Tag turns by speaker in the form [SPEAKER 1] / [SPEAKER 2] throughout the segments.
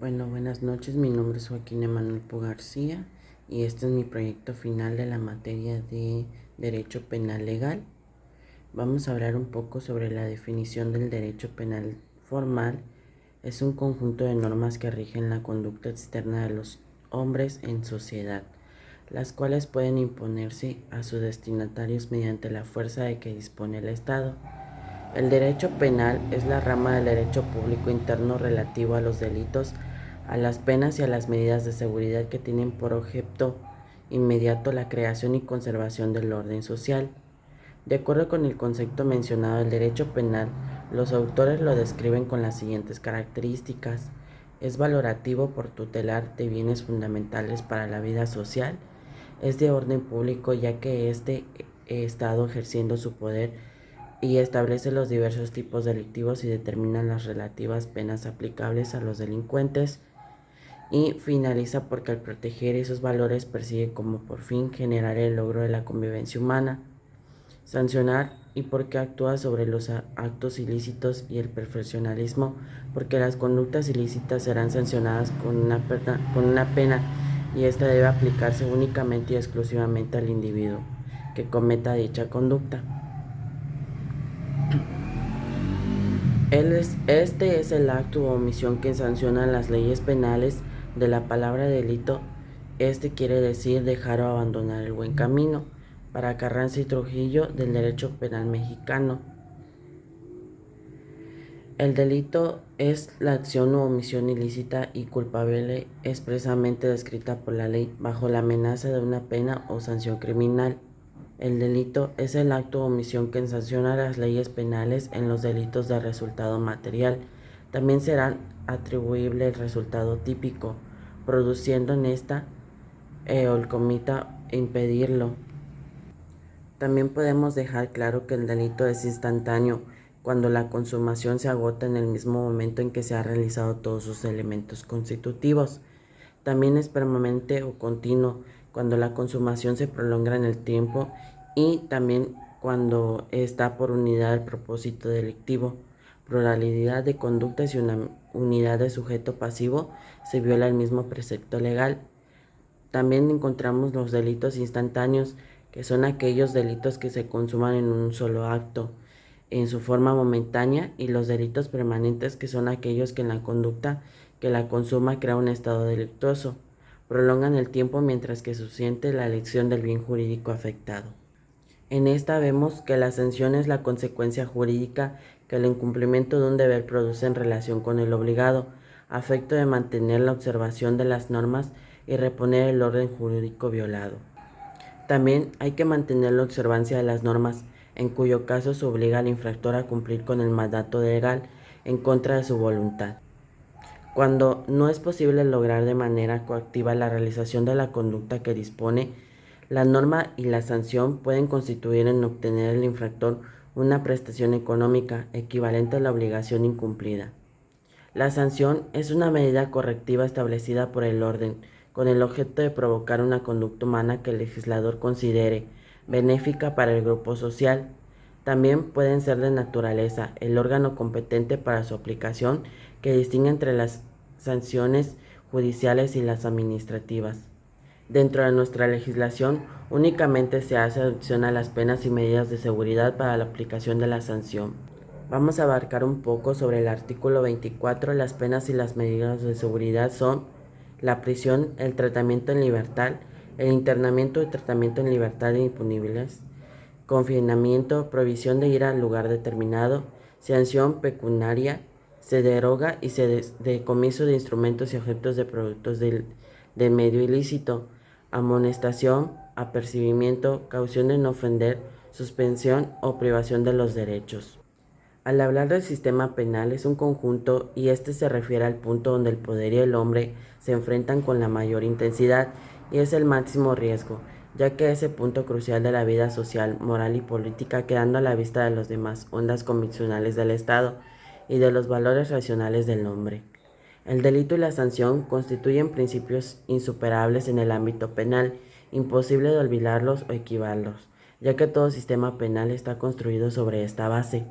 [SPEAKER 1] Bueno, buenas noches, mi nombre es Joaquín Emanuel Pú García y este es mi proyecto final de la materia de Derecho Penal Legal. Vamos a hablar un poco sobre la definición del derecho penal formal. Es un conjunto de normas que rigen la conducta externa de los hombres en sociedad, las cuales pueden imponerse a sus destinatarios mediante la fuerza de que dispone el Estado. El derecho penal es la rama del derecho público interno relativo a los delitos, a las penas y a las medidas de seguridad que tienen por objeto inmediato la creación y conservación del orden social. De acuerdo con el concepto mencionado del derecho penal, los autores lo describen con las siguientes características. Es valorativo por tutelar de bienes fundamentales para la vida social. Es de orden público ya que este Estado ejerciendo su poder y establece los diversos tipos delictivos y determina las relativas penas aplicables a los delincuentes, y finaliza porque al proteger esos valores persigue como por fin generar el logro de la convivencia humana, sancionar y porque actúa sobre los actos ilícitos, y el perfeccionalismo porque las conductas ilícitas serán sancionadas con una pena y esta debe aplicarse únicamente y exclusivamente al individuo que cometa dicha conducta. Este es el acto o omisión que sancionan las leyes penales. De la palabra delito, este quiere decir dejar o abandonar el buen camino. Para Carranza y Trujillo, del derecho penal mexicano, el delito es la acción o omisión ilícita y culpable expresamente descrita por la ley bajo la amenaza de una pena o sanción criminal. El delito es el acto o omisión que sanciona las leyes penales en los delitos de resultado material. También será atribuible el resultado típico, produciendo en esta o el comita impedirlo. También podemos dejar claro que el delito es instantáneo cuando la consumación se agota en el mismo momento en que se han realizado todos sus elementos constitutivos. También es permanente o continuo cuando la consumación se prolonga en el tiempo y también cuando está por unidad del propósito delictivo, pluralidad de conductas y una unidad de sujeto pasivo, se viola el mismo precepto legal. También encontramos los delitos instantáneos, que son aquellos delitos que se consuman en un solo acto, en su forma momentánea, y los delitos permanentes, que son aquellos que en la conducta que la consuma crea un estado delictuoso, prolongan el tiempo mientras que subsiente la elección del bien jurídico afectado. En esta vemos que la sanción es la consecuencia jurídica que el incumplimiento de un deber produce en relación con el obligado, a efecto de mantener la observación de las normas y reponer el orden jurídico violado. También hay que mantener la observancia de las normas, en cuyo caso se obliga al infractor a cumplir con el mandato legal en contra de su voluntad. Cuando no es posible lograr de manera coactiva la realización de la conducta que dispone, la norma y la sanción pueden constituir en obtener el infractor una prestación económica equivalente a la obligación incumplida. La sanción es una medida correctiva establecida por el orden, con el objeto de provocar una conducta humana que el legislador considere benéfica para el grupo social. También pueden ser de naturaleza el órgano competente para su aplicación, que distingue entre las sanciones judiciales y las administrativas. Dentro de nuestra legislación, únicamente se hace alusión a las penas y medidas de seguridad para la aplicación de la sanción. Vamos a abarcar un poco sobre el artículo 24. Las penas y las medidas de seguridad son la prisión, el tratamiento en libertad, el internamiento y tratamiento en libertad impunibles, confinamiento, prohibición de ir al lugar determinado, sanción pecuniaria, se deroga y se decomiso de instrumentos y objetos de productos del medio ilícito, amonestación, apercibimiento, caución de no ofender, suspensión o privación de los derechos. Al hablar del sistema penal es un conjunto, y este se refiere al punto donde el poder y el hombre se enfrentan con la mayor intensidad y es el máximo riesgo, ya que es el punto crucial de la vida social, moral y política, quedando a la vista de los demás ondas convencionales del Estado y de los valores racionales del hombre. El delito y la sanción constituyen principios insuperables en el ámbito penal, imposible de olvidarlos o equivarlos, ya que todo sistema penal está construido sobre esta base.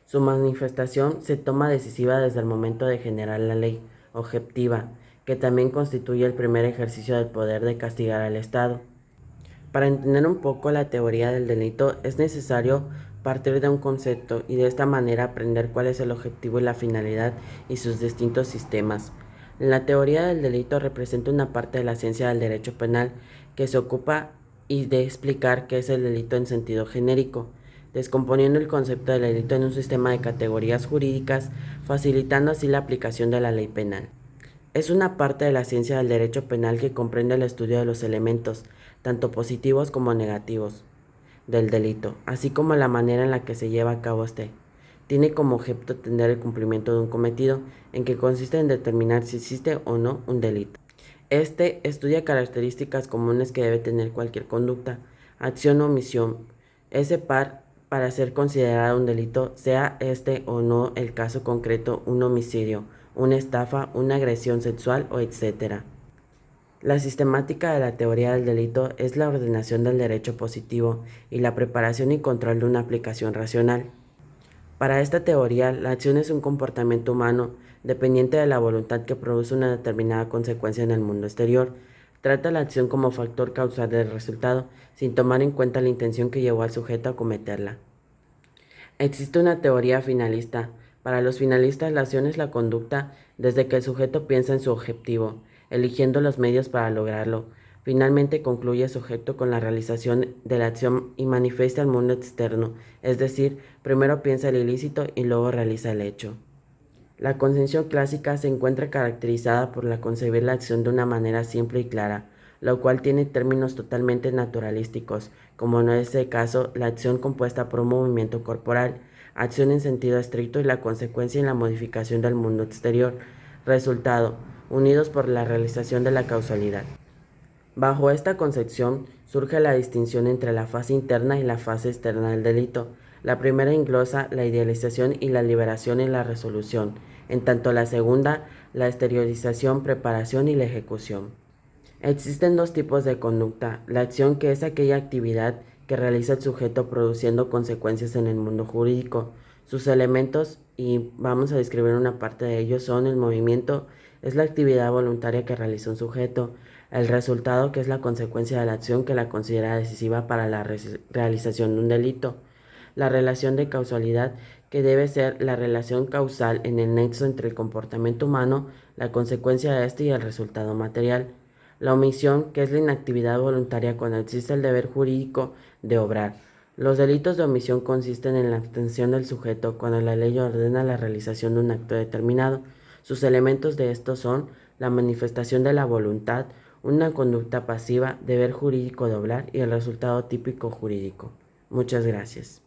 [SPEAKER 1] Su manifestación se toma decisiva desde el momento de generar la ley, objetiva, que también constituye el primer ejercicio del poder de castigar al Estado. Para entender un poco la teoría del delito es necesario partir de un concepto y de esta manera aprender cuál es el objetivo y la finalidad y sus distintos sistemas. La teoría del delito representa una parte de la ciencia del derecho penal que se ocupa y de explicar qué es el delito en sentido genérico, descomponiendo el concepto del delito en un sistema de categorías jurídicas, facilitando así la aplicación de la ley penal. Es una parte de la ciencia del derecho penal que comprende el estudio de los elementos, tanto positivos como negativos, del delito, así como la manera en la que se lleva a cabo este. Tiene como objeto atender el cumplimiento de un cometido, en que consiste en determinar si existe o no un delito. Este estudia características comunes que debe tener cualquier conducta, acción o omisión, ese para ser considerado un delito, sea este o no el caso concreto un homicidio, una estafa, una agresión sexual o etc. La sistemática de la teoría del delito es la ordenación del derecho positivo y la preparación y control de una aplicación racional. Para esta teoría, la acción es un comportamiento humano dependiente de la voluntad que produce una determinada consecuencia en el mundo exterior. Trata la acción como factor causal del resultado, sin tomar en cuenta la intención que llevó al sujeto a cometerla. Existe una teoría finalista. Para los finalistas, la acción es la conducta desde que el sujeto piensa en su objetivo, eligiendo los medios para lograrlo. Finalmente concluye el sujeto con la realización de la acción y manifiesta al mundo externo, es decir, primero piensa el ilícito y luego realiza el hecho. La concepción clásica se encuentra caracterizada por la concebir la acción de una manera simple y clara, lo cual tiene términos totalmente naturalísticos, como no es el caso la acción compuesta por un movimiento corporal, acción en sentido estricto y la consecuencia en la modificación del mundo exterior, resultado, unidos por la realización de la causalidad. Bajo esta concepción surge la distinción entre la fase interna y la fase externa del delito. La primera englosa la idealización y la liberación y la resolución, en tanto la segunda, la exteriorización, preparación y la ejecución. Existen dos tipos de conducta: la acción, que es aquella actividad que realiza el sujeto produciendo consecuencias en el mundo jurídico. Sus elementos, y vamos a describir una parte de ellos, son: el movimiento, es la actividad voluntaria que realiza un sujeto; el resultado, que es la consecuencia de la acción que la considera decisiva para la realización de un delito; la relación de causalidad, que debe ser la relación causal en el nexo entre el comportamiento humano, la consecuencia de este y el resultado material; la omisión, que es la inactividad voluntaria cuando existe el deber jurídico de obrar. Los delitos de omisión consisten en la abstención del sujeto cuando la ley ordena la realización de un acto determinado. Sus elementos de estos son la manifestación de la voluntad, una conducta pasiva, deber jurídico de obrar y el resultado típico jurídico. Muchas gracias.